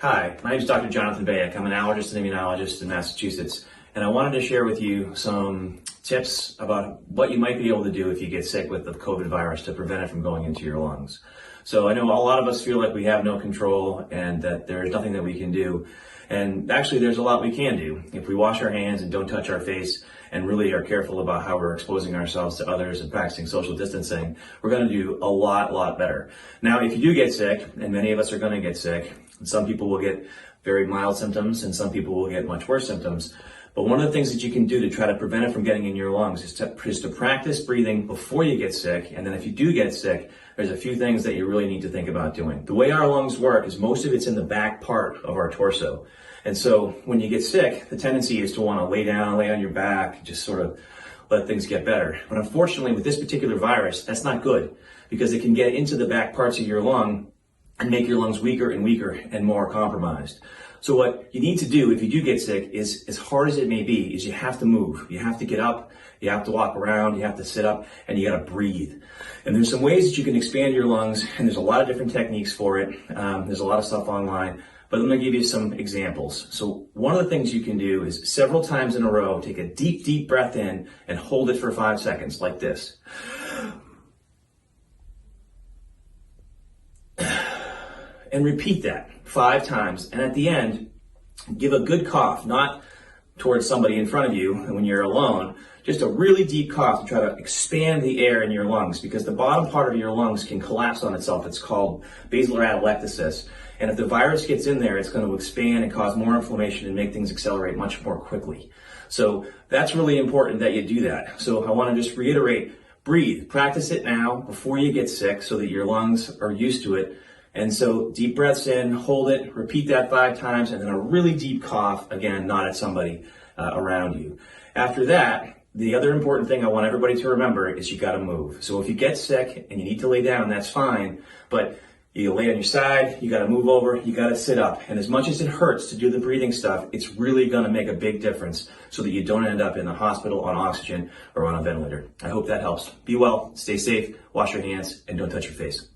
Hi, my name is Dr. Jonathan Bayuk. I'm an allergist and immunologist in Massachusetts, and I wanted to share with you some tips about what you might be able to do if you get sick with the COVID virus to prevent it from going into your lungs. So I know a lot of us feel like we have no control and that there's nothing that we can do. And actually there's a lot we can do. If we wash our hands and don't touch our face and really are careful about how we're exposing ourselves to others and practicing social distancing, we're going to do a lot better. Now, if you do get sick, and many of us are going to get sick, some people will get very mild symptoms and some people will get much worse symptoms. But one of the things that you can do to try to prevent it from getting in your lungs is to practice breathing before you get sick. And then if you do get sick, there's a few things that you really need to think about doing. The way our lungs work is most of it's in the back part of our torso. And so when you get sick, the tendency is to want to lay down, lay on your back, just sort of let things get better. But unfortunately, with this particular virus, that's not good because it can get into the back parts of your lung and make your lungs weaker and more compromised. So what you need to do if you do get sick is, as hard as it may be, is you have to move. You have to get up, you have to walk around, you have to sit up, and you gotta breathe. And there's some ways that you can expand your lungs, and there's a lot of different techniques for it. There's a lot of stuff online, but I'm gonna give you some examples. So one of the things you can do is several times in a row, take a deep breath in and hold it for 5 seconds, like this. And repeat that 5 times. And at the end, give a good cough, not towards somebody in front of you when you're alone, just a really deep cough to try to expand the air in your lungs because the bottom part of your lungs can collapse on itself. It's called basilar atelectasis. And if the virus gets in there, it's going to expand and cause more inflammation and make things accelerate much more quickly. So that's really important that you do that. So I want to just reiterate, breathe. Practice it now before you get sick so that your lungs are used to it. And so deep breaths in, hold it, repeat that 5 times, and then a really deep cough, again, not at somebody around you. After that, the other important thing I want everybody to remember is you gotta move. So if you get sick and you need to lay down, that's fine, but you lay on your side, you gotta move over, you gotta sit up. And as much as it hurts to do the breathing stuff, it's really gonna make a big difference so that you don't end up in the hospital on oxygen or on a ventilator. I hope that helps. Be well, stay safe, wash your hands, and don't touch your face.